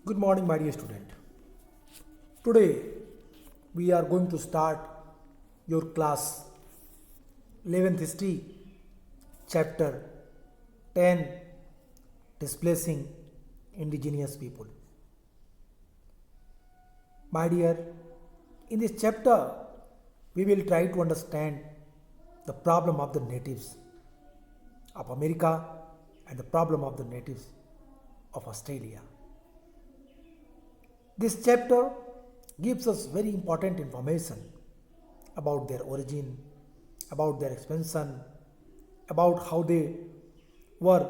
Good morning, my dear student. Today we are going to start your class 11th history, chapter 10, displacing indigenous people. My dear, in this chapter we will try to understand the problem of the natives of America and the problem of the natives of Australia. This chapter gives us very important information about their origin, about their expansion, about how they were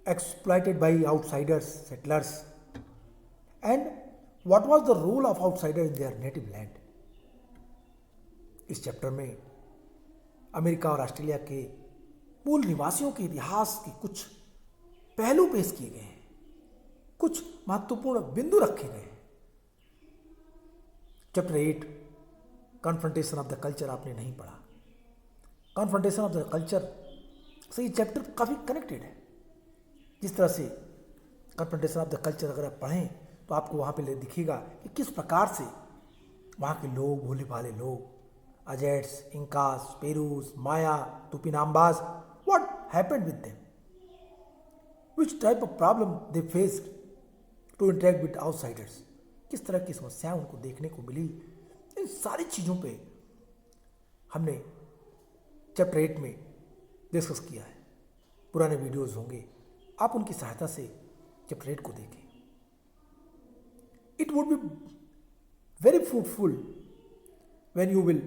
exploited by outsiders, settlers, and what was the role of outsider in their native land. इस chapter में America और Australia के मूल निवासियों के इतिहास के कुछ पहलू पेश किए गए हैं, कुछ महत्वपूर्ण बिंदु रखे गए हैं। Chapter 8 confrontation of the culture आपने नहीं पढ़ा। कन्फ्रंटेशन ऑफ द कल्चर से ये चैप्टर काफ़ी कनेक्टेड है। जिस तरह से कन्फ्रंटेशन ऑफ द कल्चर अगर आप पढ़ें तो आपको वहाँ पे दिखेगा कि किस प्रकार से वहाँ के लोग, भोले भाले लोग, Aztecs, Incas, Perus, Maya, Tupinambas, what happened with them, which type of problem they faced to interact with outsiders, किस तरह की समस्याएं उनको देखने को मिली। इन सारी चीज़ों पे हमने चैप्टर 8 में डिस्कस किया है। पुराने वीडियोस होंगे, आप उनकी सहायता से चैप्टर 8 को देखें। It would be very fruitful when you will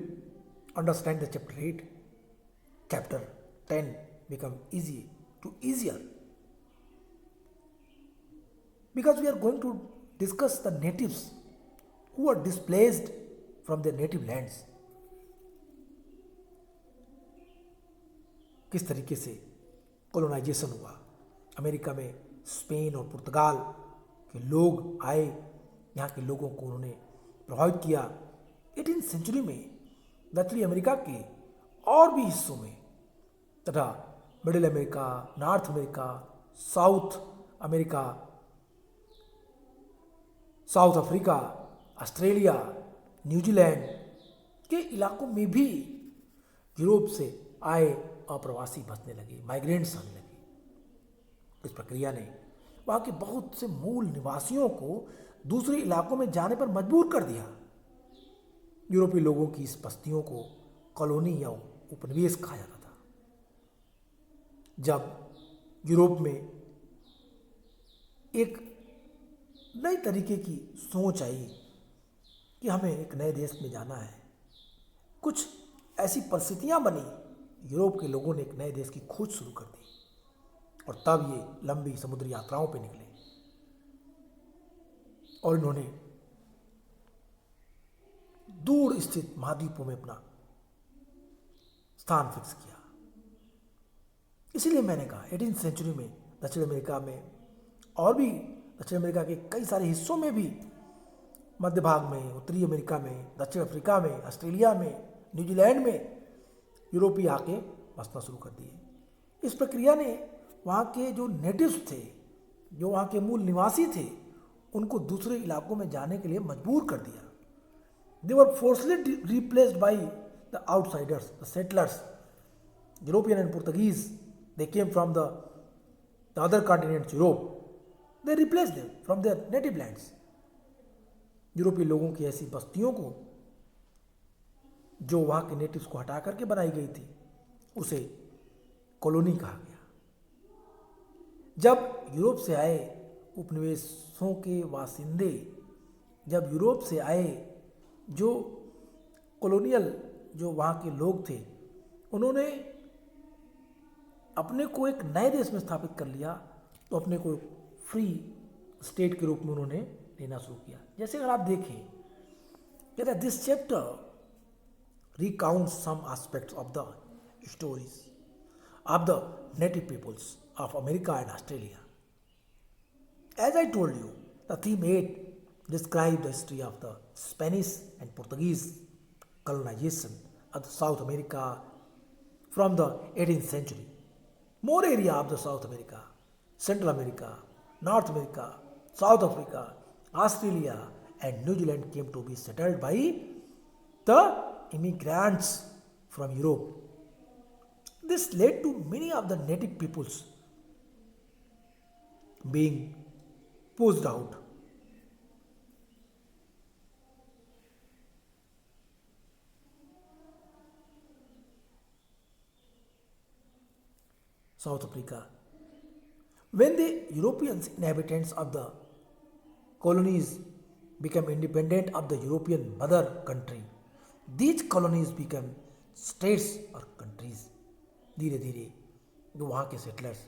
understand the chapter 8, chapter 10 become easier because we are going to discuss the natives who are displaced from their native lands. किस तरीके से कॉलोनाइजेशन हुआ America में, Spain और पुर्तगाल के लोग आए, यहाँ के लोगों को उन्होंने प्रभावित किया। 18वीं सेंचुरी में दक्षिणी अमेरिका के और भी हिस्सों में तथा middle America, north America, south America, south Africa, Australia, New Zealand के इलाकों में भी यूरोप से आए अप्रवासी बसने लगे, माइग्रेंट्स आने लगे। इस प्रक्रिया ने वहाँ के बहुत से मूल निवासियों को दूसरे इलाकों में जाने पर मजबूर कर दिया। यूरोपीय लोगों की इस बस्तियों को कॉलोनी या उपनिवेश कहा जाता था। जब यूरोप में एक नई तरीके की सोच आई कि हमें एक नए देश में जाना है, कुछ ऐसी परिस्थितियां बनी, यूरोप के लोगों ने एक नए देश की खोज शुरू कर दी और तब ये लंबी समुद्री यात्राओं पे निकले और इन्होंने दूर स्थित महाद्वीपों में अपना स्थान फिक्स किया। इसीलिए मैंने कहा 18वीं सेंचुरी में दक्षिण अमेरिका में और भी दक्षिण अमेरिका के कई सारे हिस्सों में भी, मध्य भाग में, उत्तरी अमेरिका में, दक्षिण अफ्रीका में, ऑस्ट्रेलिया में, न्यूजीलैंड में यूरोपीय आके बसना शुरू कर दिए। इस प्रक्रिया ने वहाँ के जो नेटिव्स थे, जो वहाँ के मूल निवासी थे, उनको दूसरे इलाकों में जाने के लिए मजबूर कर दिया। They were forcibly replaced by the outsiders, the settlers, European and Portuguese. They came from the other continents, Europe. They replaced them from their native lands. यूरोपीय लोगों की ऐसी बस्तियों को जो वहाँ के नेटिव्स को हटा करके बनाई गई थी, उसे कॉलोनी कहा गया। जब यूरोप से आए उपनिवेशों के वासिंदे, जब यूरोप से आए जो कॉलोनियल, जो वहाँ के लोग थे, उन्होंने अपने को एक नए देश में स्थापित कर लिया, तो अपने को फ्री स्टेट के रूप में उन्होंने लेना शुरू किया। जैसे अगर आप देखें कहते this chapter recount some aspects of the stories of the native peoples of America and Australia. As I told you, the theme 8 describe the history of the Spanish and Portuguese colonization of South America from the 18th century. More area of the South America Central America, North America, South Africa, Australia, and New Zealand came to be settled by the immigrants from Europe. This led to many of the native peoples being pushed out. South Africa. When the Europeans inhabitants of the colonies became independent of the European mother country, these colonies became states और countries. धीरे धीरे जो वहाँ के settlers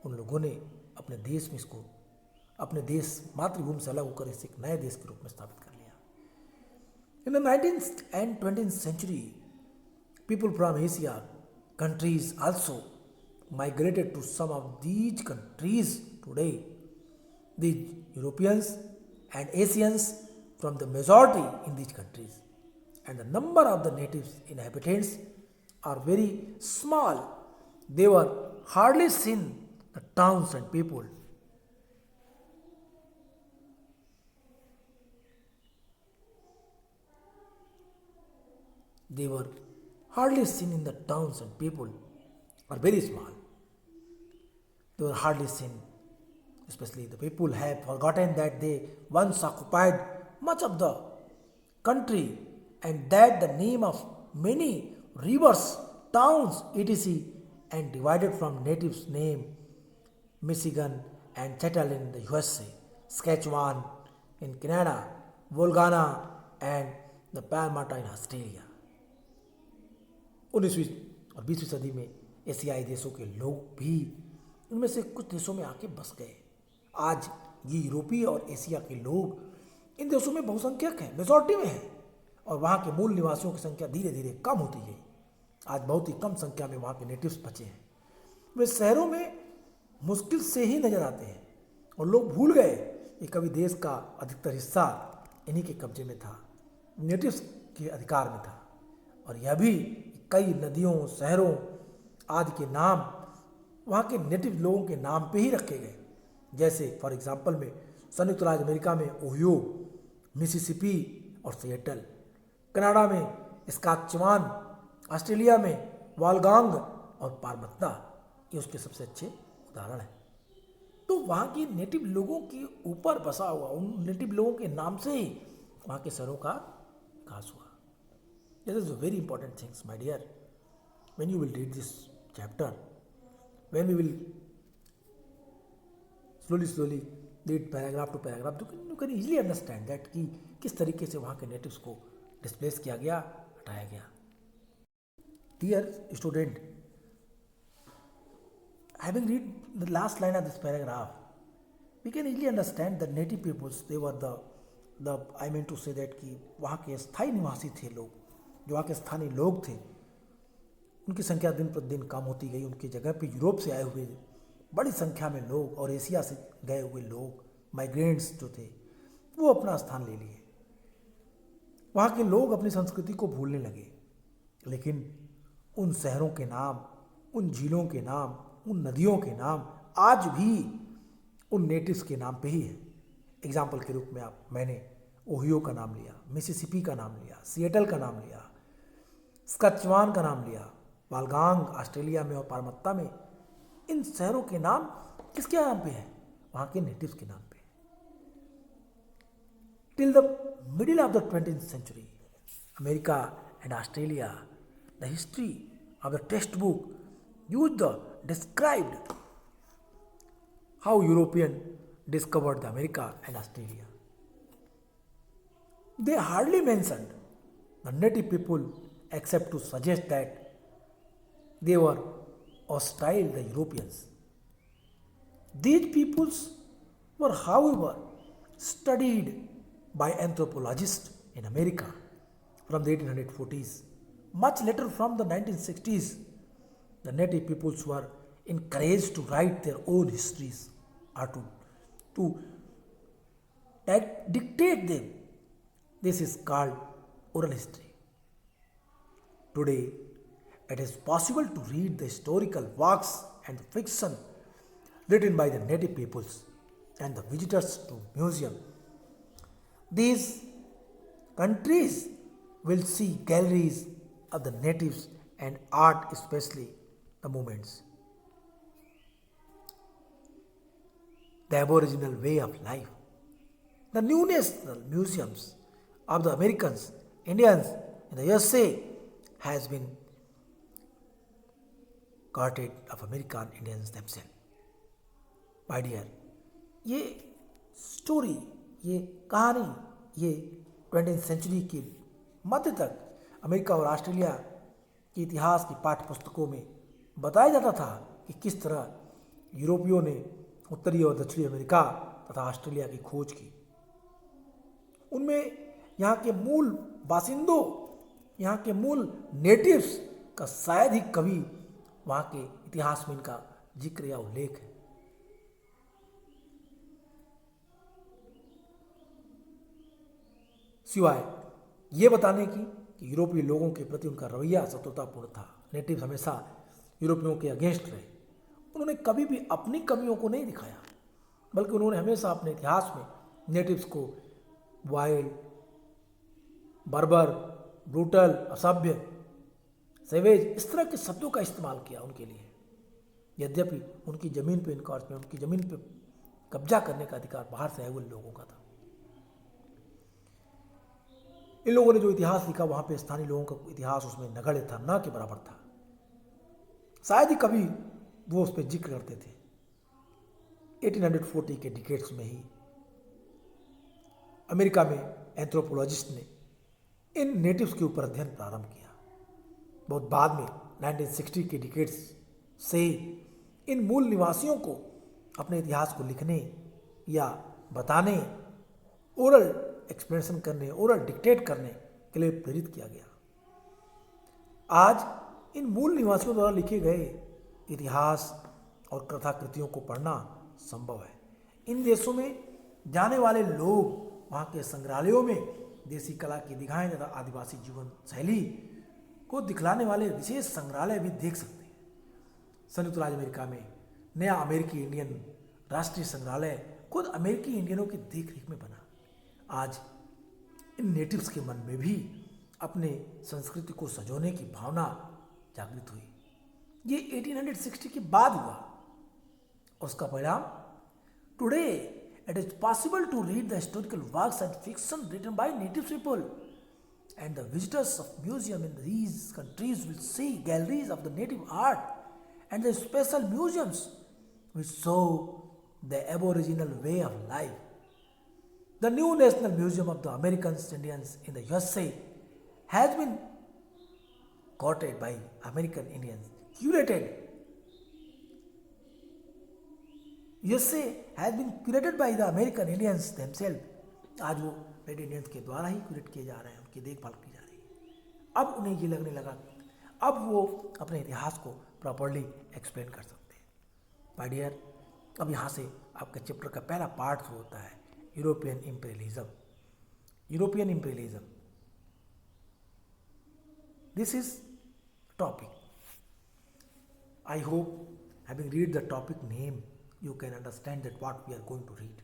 उन लोगों ने अपने देश में इसको अपने देश मातृभूमि से अलग होकर इसे एक नए देश के रूप में स्थापित कर लिया. In the 19th and 20th century, people from Asia countries also migrated to some of these countries today. The Europeans and Asians from the majority in these countries, and the number of the native inhabitants are very small. They were hardly seen the towns and people. They were hardly seen in the towns and people are very small. They were hardly seen, especially the people have forgotten that they once occupied much of the country and that the name of many rivers, towns, etc. and divided from natives' name Michigan and Seattle in the USA, Saskatchewan in Canada, Volgana and the Parramatta in Australia. 19वीं और 20वीं सदी में एशियाई देशों के लोग भी इनमें से कुछ देशों में आके बस गए. आज ये यूरोपीय और एशिया के लोग इन देशों में बहुसंख्यक हैं, मेजॉरिटी में हैं, और वहाँ के मूल निवासियों की संख्या धीरे धीरे कम होती गई. आज बहुत ही कम संख्या में वहाँ के नेटिव्स बचे हैं. वे शहरों में मुश्किल से ही नजर आते हैं और लोग भूल गए कि कभी देश का अधिकतर हिस्सा इन्हीं के कब्जे में था, नेटिव्स के अधिकार में था. और यह भी कई नदियों, शहरों आदि के नाम वहाँ के नेटिव लोगों के नाम पे ही रखे गए. जैसे फॉर एग्जांपल में संयुक्त राज्य अमेरिका में ओहियो, मिसिसिपी और सिएटल, कनाडा में स्काचवान, ऑस्ट्रेलिया में वालगांग और पारमत्ता, ये उसके सबसे अच्छे उदाहरण हैं. तो वहाँ की नेटिव लोगों के ऊपर बसा हुआ उन नेटिव लोगों के नाम से ही वहाँ के शहरों का विकास हुआ. This is a very important things, my dear. When you will read this chapter, when we will slowly read paragraph to paragraph, you can easily understand that कि किस तरीके से वहाँ के नेटिव्स को डिस्प्लेस किया गया, हटाया गया. Dear student, having read the last line of this paragraph, we can easily understand the native peoples. They were the I mean to say that कि वहाँ के स्थायी निवासी थे लोग, जो वहाँ के स्थानीय लोग थे, उनकी संख्या दिन प्रतिदिन कम होती गई. उनकी जगह पे यूरोप से आए हुए बड़ी संख्या में लोग और एशिया से गए हुए लोग, माइग्रेंट्स जो थे, वो अपना स्थान ले लिए. वहाँ के लोग अपनी संस्कृति को भूलने लगे, लेकिन उन शहरों के नाम, उन झीलों के नाम, उन नदियों के नाम आज भी उन नेटिव्स के नाम पे ही है. एग्जाम्पल के रूप में मैंने ओहियो का नाम लिया, मिसिसिपी का नाम लिया, सिएटल का नाम लिया, स्कचवान का नाम लिया, वालगांग ऑस्ट्रेलिया में और पारमत्ता में. इन शहरों के नाम किसके नाम पे है? वहाँ के नेटिव्स के नाम पे. Till the middle of the 20th century, America and Australia, the history of the textbook used described how European discovered the America and Australia. They hardly mentioned the native people except to suggest that they were hostile the Europeans. These peoples were, however, studied by anthropologists in America from the 1840s. Much later, from the 1960s, the native peoples were encouraged to write their own histories or to dictate them. This is called oral history. Today, it is possible to read the historical works and fiction written by the native peoples and the visitors to museum. These countries will see galleries of the natives and art, especially the movements, the Aboriginal way of life. The new national museums of the Americans, Indians in the USA has been courted of American Indians themselves. My dear, ये story, ये कहानी, ये 20th century के मध्य तक America और Australia के इतिहास की पाठ्य पुस्तकों में बताया जाता था कि किस तरह यूरोपियों ने उत्तरी और दक्षिणी अमेरिका तथा ऑस्ट्रेलिया की खोज की। उनमें यहाँ के मूल बासिंदों, यहाँ के मूल नेटिव्स का शायद ही कभी वहाँ के इतिहास में इनका जिक्र या उल्लेख है। सिवाय ये बताने की कि यूरोपीय लोगों के प्रति उनका रवैया शत्रुतापूर्ण था। नेटिव्स हमेशा यूरोपियों के अगेंस्ट रहे। उन्होंने कभी भी अपनी कमियों को नहीं दिखाया, बल्कि उन्होंने हमेशा अपने इतिहास में नेटिव्स को वाइल्ड, बर्बर, ब्रूटल, असभ्य, सेवेज इस तरह के शब्दों का इस्तेमाल किया उनके लिए। यद्यपि उनकी ज़मीन पर इनकॉर्स में उनकी ज़मीन पर कब्जा करने का अधिकार बाहर से आए हुए लोगों का था। इन लोगों ने जो इतिहास लिखा वहाँ पे स्थानीय लोगों का इतिहास उसमें नगण्य था, न के बराबर था। शायद ही कभी वो उस पर जिक्र करते थे। 1840 के डिकेड्स में ही अमेरिका में एंथ्रोपोलॉजिस्ट ने इन नेटिव्स के ऊपर अध्ययन प्रारंभ किया। बहुत बाद में 1960 के डिकेड्स से इन मूल निवासियों को अपने इतिहास को लिखने या बताने, ओरल एक्सप्लेनेशन करने, ओरल डिक्टेट करने के लिए प्रेरित किया गया। आज इन मूल निवासियों द्वारा लिखे गए इतिहास और कथाकृतियों को पढ़ना संभव है। इन देशों में जाने वाले लोग वहाँ के संग्रहालयों में देसी कला की दिखाएं तथा आदिवासी जीवन शैली को दिखलाने वाले विशेष संग्रहालय भी देख सकते हैं। संयुक्त राज्य अमेरिका में नया अमेरिकी इंडियन राष्ट्रीय संग्रहालय खुद अमेरिकी इंडियनों की देखरेख में बना। आज इन नेटिव्स के मन में भी अपने संस्कृति को सजोने की भावना जागृत हुई। ये 1860 के बाद हुआ। उसका परिणाम, today it is possible to read the historical works and fiction written by native people and the visitors of museum in these countries will see galleries of the native art and the special museums which show the aboriginal way of life. The new National Museum of the Americans Indians in the USA has been courted by American Indians, curated. USA has been curated by the American Indians themselves. आज वो red Indians के द्वारा ही curate किए जा रहे हैं, उनकी देखभाल की जा रही है। अब उन्हें ये लगने लगा अब वो अपने इतिहास को प्रॉपरली एक्सप्लेन कर सकते हैं। माय डियर, अब यहाँ से आपके चैप्टर का पहला पार्ट शुरू होता है, European imperialism. European imperialism, this is topic. I hope having read the topic name you can understand that what we are going to read.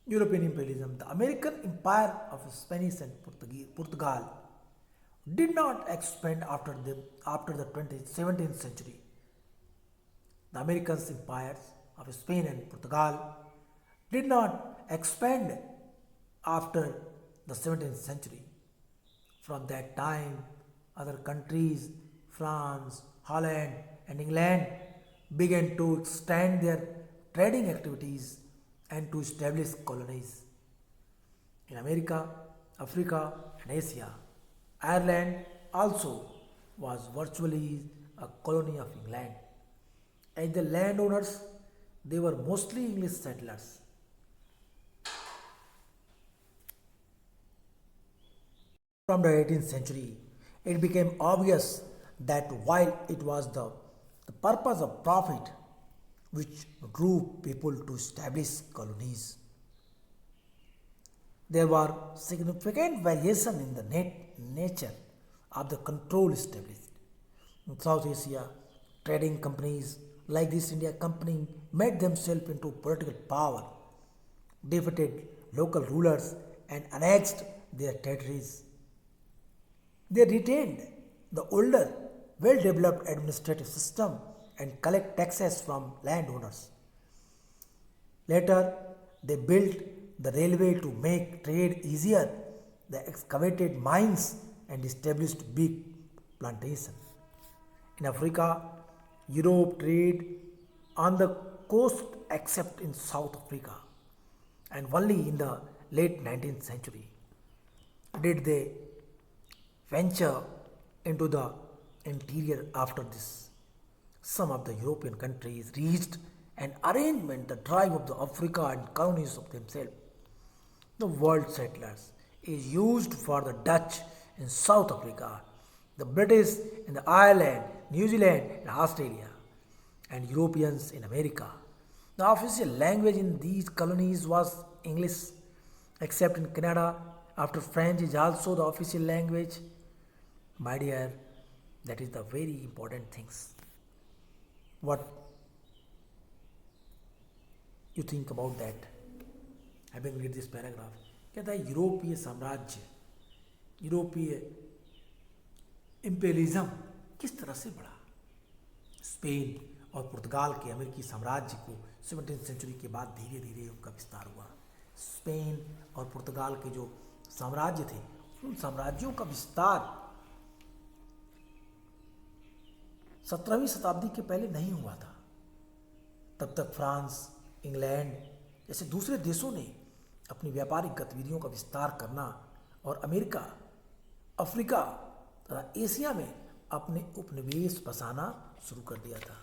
European imperialism. The American empire of Spanish and Portugal did not expand after the 17th century. The American empires of Spain and Portugal did not expand after the 17th century. From that time, other countries, France, Holland, and England began to extend their trading activities and to establish colonies in America, Africa, and Asia. Ireland also was virtually a colony of England. As the landowners, they were mostly English settlers. From the 18th century, it became obvious that while it was the purpose of profit which drew people to establish colonies, there were significant variations in the nature of the control established. In South Asia, trading companies like this India company made themselves into political power, defeated local rulers and annexed their territories. They retained the older, well developed administrative system and collect taxes from landowners. Later, they built the railway to make trade easier. They excavated mines and established big plantations. In Africa, Europe trade on the coast except in South Africa, and only in the late 19th century did they venture into the interior. After this, some of the European countries reached an arrangement the drive of the Africa and colonies of themselves. The word settlers is used for the Dutch in South Africa, the British in the Ireland, New Zealand and Australia, and Europeans in America. The official language in these colonies was English, except in Canada, after French is also the official language. My dear, that is the very important things. What you think about that? Having read this paragraph, कहता है यूरोपीय साम्राज्य, यूरोपीय imperialism किस तरह से बढ़ा। Spain और पुर्तगाल के अमेरिकी साम्राज्य को 17th सेंचुरी के बाद धीरे धीरे उनका विस्तार हुआ। स्पेन और पुर्तगाल के जो साम्राज्य थे, उन साम्राज्यों का विस्तार 17वीं शताब्दी के पहले नहीं हुआ था। तब तक फ्रांस, इंग्लैंड जैसे दूसरे देशों ने अपनी व्यापारिक गतिविधियों का विस्तार करना और अमेरिका, अफ्रीका तथा एशिया में अपने उपनिवेश बसाना शुरू कर दिया था।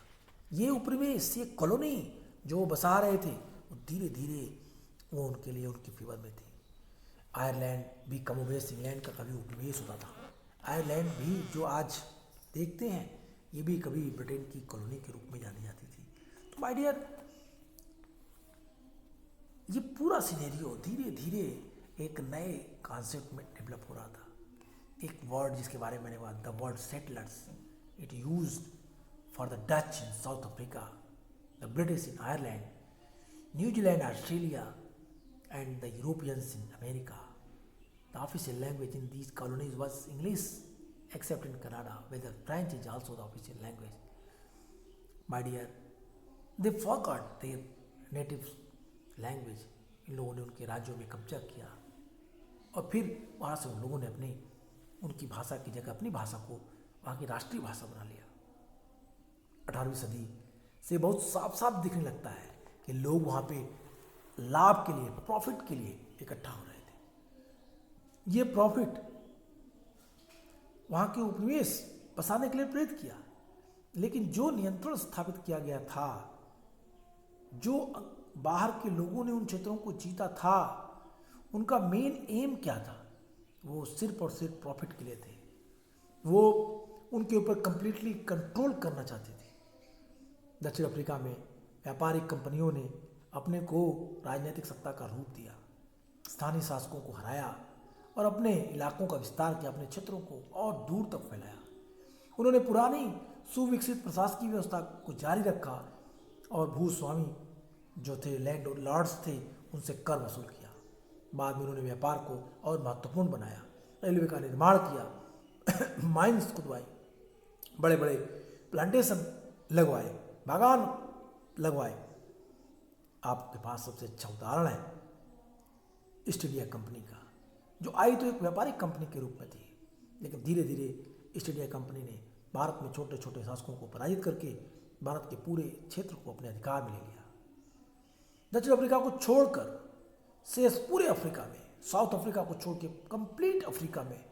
ये उपनिवेश, ये कॉलोनी जो बसा रहे थे, वो धीरे धीरे वो उनके लिए उनकी फेवर में थी। आयरलैंड भी कमोबेश इंग्लैंड का कभी उपनिवेश होता था। आयरलैंड भी जो आज देखते हैं, ये भी कभी ब्रिटेन की कॉलोनी के रूप में जानी जाती थी। तो माय डियर, ये पूरा सिनेरियो धीरे धीरे एक नए कॉन्सेप्ट में डेवलप हो रहा था। एक वर्ड जिसके बारे में मैंने कहा, the word settlers, it used for the Dutch in south Africa, the British in Ireland, New Zealand, Australia and the Europeans in America. The official language in these colonies was English, except in Canada, where the French is also the official language. My dear, they forgot their native language. इन लोगों ने उनके राज्यों में कब्जा किया और फिर वहाँ से उन लोगों ने अपनी उनकी भाषा की जगह अपनी भाषा को वहाँ की राष्ट्रीय भाषा बना लिया। 18वीं सदी से बहुत साफ साफ दिखने लगता है कि लोग वहाँ पे लाभ के लिए, प्रॉफिट के लिए इकट्ठा हो रहे थे। ये प्रॉफिट वहां के उपनिवेश बसाने के लिए प्रेरित किया, लेकिन जो नियंत्रण स्थापित किया गया था, जो बाहर के लोगों ने उन क्षेत्रों को जीता था, उनका मेन एम क्या था? वो सिर्फ और सिर्फ प्रॉफिट के लिए थे। वो उनके ऊपर कंप्लीटली कंट्रोल करना चाहते थे। दक्षिण अफ्रीका में व्यापारिक कंपनियों ने अपने को राजनीतिक सत्ता का रूप दिया, स्थानीय शासकों को हराया और अपने इलाकों का विस्तार किया, अपने क्षेत्रों को और दूर तक फैलाया। उन्होंने पुरानी सुविकसित प्रशासकीय व्यवस्था को जारी रखा और भूस्वामी जो थे, लैंड लॉर्ड्स थे, उनसे कर वसूल किया। बाद में उन्होंने व्यापार को और महत्वपूर्ण बनाया, रेलवे का निर्माण किया, माइंस खुदवाई, बड़े बड़े प्लांटेशन लगवाए, बागान लगवाए। आपके पास सबसे अच्छा उदाहरण है ईस्ट इंडिया कंपनी का, जो आई तो एक व्यापारिक कंपनी के रूप में थी, लेकिन धीरे धीरे ईस्ट इंडिया कंपनी ने भारत में छोटे छोटे शासकों को पराजित करके भारत के पूरे क्षेत्र को अपने अधिकार में ले लिया। दक्षिण अफ्रीका को छोड़कर शेष पूरे अफ्रीका में, साउथ अफ्रीका को छोड़ के कंप्लीट अफ्रीका में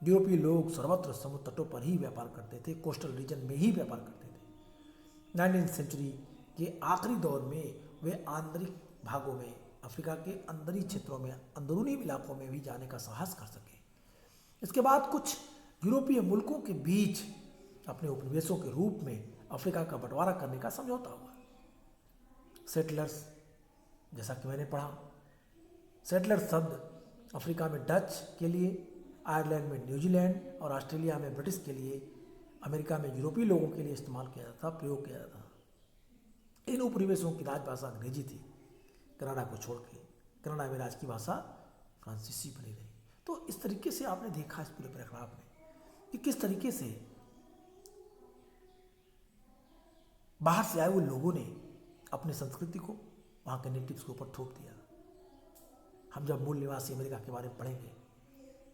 यूरोपीय लोग सर्वत्र समुद्र तटों पर ही व्यापार करते थे, कोस्टल रीजन में ही व्यापार करते थे। 19th सेंचुरी के आखिरी दौर में वे आंतरिक भागों में, अफ्रीका के अंदरी क्षेत्रों में, अंदरूनी इलाकों में भी जाने का साहस कर सके। इसके बाद कुछ यूरोपीय मुल्कों के बीच अपने उपनिवेशों के रूप में अफ्रीका का बंटवारा करने का समझौता हुआ। सेटलर्स, जैसा कि मैंने पढ़ा, सेटलर शब्द अफ्रीका में डच के लिए, आयरलैंड में न्यूजीलैंड और ऑस्ट्रेलिया में ब्रिटिश के लिए, अमेरिका में यूरोपीय लोगों के लिए इस्तेमाल किया जाता था, प्रयोग किया जाता था। इन उपनिवेशों की राजभाषा अंग्रेजी थी कनाडा को छोड़ के। कनाडा में राज की भाषा फ्रांसीसी बनी रही। तो इस तरीके से आपने देखा इस पूरे पैराग्राफ में कि किस तरीके से बाहर से आए हुए लोगों ने अपनी संस्कृति को वहाँ के नेटिव्स के ऊपर थोप दिया। हम जब मूल निवासी अमेरिका के बारे में पढ़ेंगे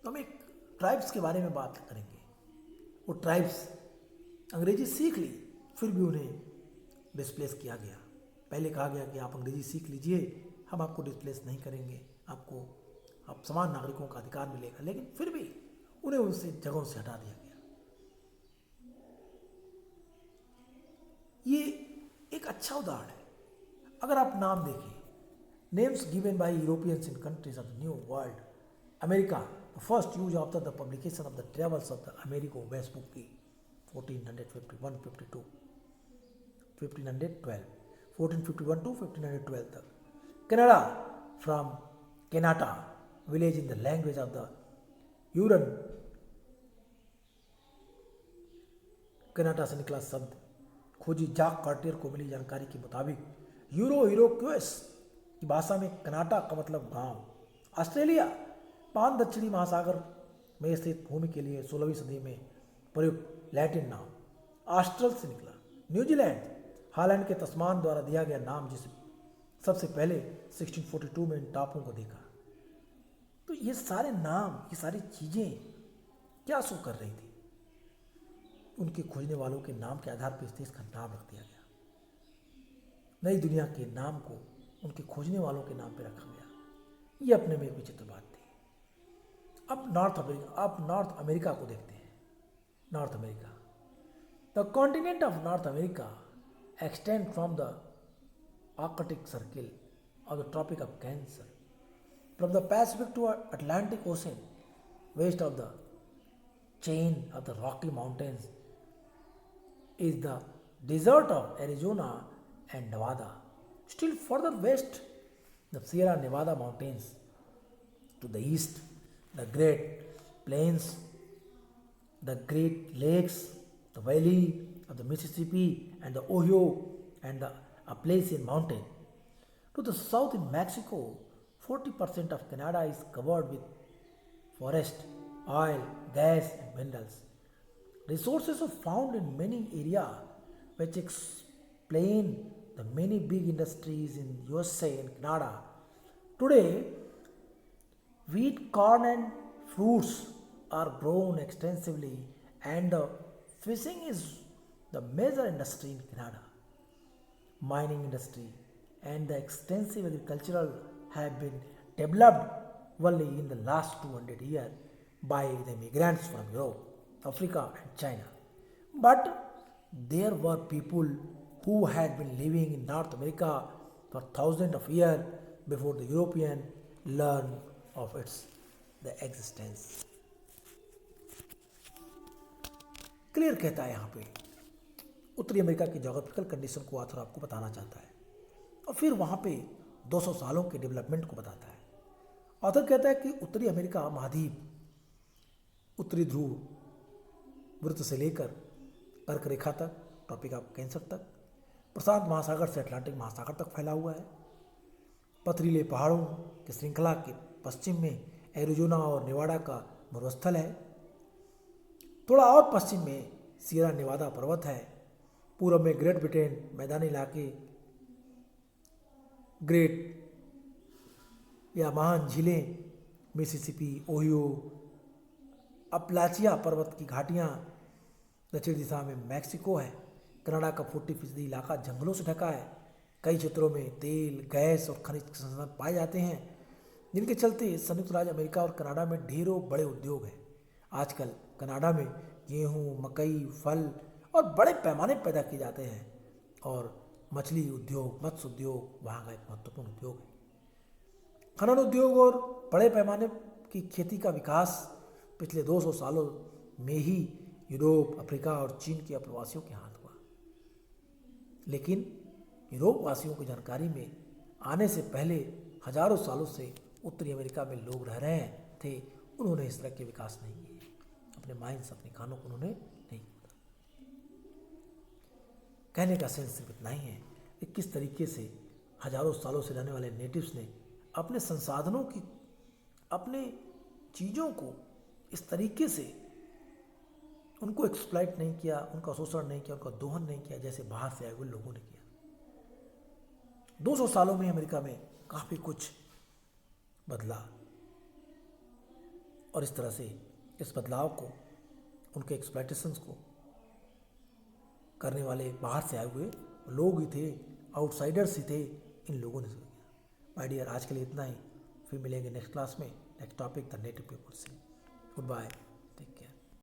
तो हम एक ट्राइब्स के बारे में बात करेंगे। वो ट्राइब्स अंग्रेजी सीख ली, फिर भी उन्हें डिस्प्लेस किया गया। पहले कहा गया कि आप अंग्रेजी सीख लीजिए, हम आपको डिस्प्लेस नहीं करेंगे, आपको आप समान नागरिकों का अधिकार मिलेगा, लेकिन फिर भी उन्हें उनसे जगहों से हटा दिया गया। ये एक अच्छा उदाहरण है। अगर आप नाम देखें, names given by Europeans in countries of the New World, America, first use after the publication of the travels of the Amerigo Vespucci 1451-52, 1512, 1451 to 1512 तक। Canada from Kanata village in the language of the Huron. Canada से निकला शब्द खोजी जाक Cartier को मिली जानकारी के मुताबिक यूरोक्वेस की भाषा में कनाटा का मतलब गांव। ऑस्ट्रेलिया पान दक्षिणी महासागर में स्थित भूमि के लिए 16वीं सदी में प्रयुक्त लैटिन नाम ऑस्ट्रल से निकला। न्यूजीलैंड हॉलैंड के तस्मान द्वारा दिया गया नाम, जिसे सबसे पहले 1642 में इन टापुओं को देखा। तो ये सारे नाम, ये सारी चीजें क्या शो कर रही थी? उनके खोजने वालों के नाम के आधार पर इस देश का नाम रख दिया गया। नई दुनिया के नाम को उनके खोजने वालों के नाम पे रखा गया। ये अपने में एक विचित्र बात थी। अब नॉर्थ अमेरिका को देखते हैं। North America, the continent of north America extend from the Arctic Circle of the Tropic of Cancer, from the Pacific to Atlantic Ocean, west of the chain of the Rocky Mountains is the desert of Arizona and Nevada. Still further west, the Sierra Nevada mountains. To the east, the Great Plains, the Great Lakes, the valley of the Mississippi and the Ohio and the Appalachian Mountain. To the south in Mexico, 40% of Canada is covered with forest, oil, gas and minerals. Resources are found in many areas which explain the many big industries in USA and Canada. Today, wheat, corn and fruits are grown extensively and fishing is the major industry in Canada. Mining industry and the extensive agricultural have been developed only in the last 200 years by the immigrants from Europe, Africa and China. But there were people who had been living in North America for thousands of years before the European learned of the existence. Clear कहता है यहाँ पे उत्तरी America की geographical condition को author आपको बताना चाहता है और फिर वहाँ पे 200 सालों के डेवलपमेंट को बताता है। ऑथर कहता है कि उत्तरी अमेरिका महाद्वीप उत्तरी ध्रुव वृत्त से लेकर कर्क रेखा तक, ट्रॉपिक ऑफ कैंसर तक, प्रशांत महासागर से अटलांटिक महासागर तक फैला हुआ है। पथरीले पहाड़ों की श्रृंखला के पश्चिम में एरिजोना और नेवाडा का मरुस्थल है। थोड़ा और पश्चिम में सियरा नेवादा पर्वत है। पूर्व में ग्रेट ब्रिटेन मैदानी इलाके, ग्रेट या महान झीलें, मिसिसिपी, ओहियो, अपलाचिया पर्वत की घाटियाँ। दक्षिण दिशा में मैक्सिको है। कनाडा का 40% इलाका जंगलों से ढका है। कई क्षेत्रों में तेल, गैस और खनिज संसाधन पाए जाते हैं, जिनके चलते संयुक्त राज्य अमेरिका और कनाडा में ढेरों बड़े उद्योग हैं। आजकल कनाडा में गेहूँ, मकई, फल और बड़े पैमाने पर पैदा किए जाते हैं और मछली उद्योग, मत्स्य उद्योग वहाँ का एक महत्वपूर्ण उद्योग है। खनन उद्योग और बड़े पैमाने की खेती का विकास पिछले 200 सालों में ही यूरोप, अफ्रीका और चीन के अप्रवासियों के हाथ हुआ। लेकिन यूरोप वासियों की जानकारी में आने से पहले हजारों सालों से उत्तरी अमेरिका में लोग रह रहे थे। उन्होंने इस तरह के विकास नहीं किए। अपने माइंस, अपने खानों को उन्होंने नहीं किया। कहने का सेंस सिर्फ इतना ही है, कि किस तरीके से हजारों सालों से रहने वाले नेटिव्स ने अपने संसाधनों की, अपने चीज़ों को इस तरीके से उनको एक्सप्लॉइट नहीं किया, उनका शोषण नहीं किया, उनका दोहन नहीं किया जैसे बाहर से आए हुए लोगों ने किया। 200 सालों में अमेरिका में काफ़ी कुछ बदला और इस तरह से इस बदलाव को, उनके एक्सप्लॉइटेशंस को करने वाले बाहर से आए हुए लोग ही थे, आउटसाइडर्स ही थे, इन लोगों ने किया। माय डियर, आज के लिए इतना ही। फिर मिलेंगे नेक्स्ट क्लास में, next topic the native peoples. Good bye.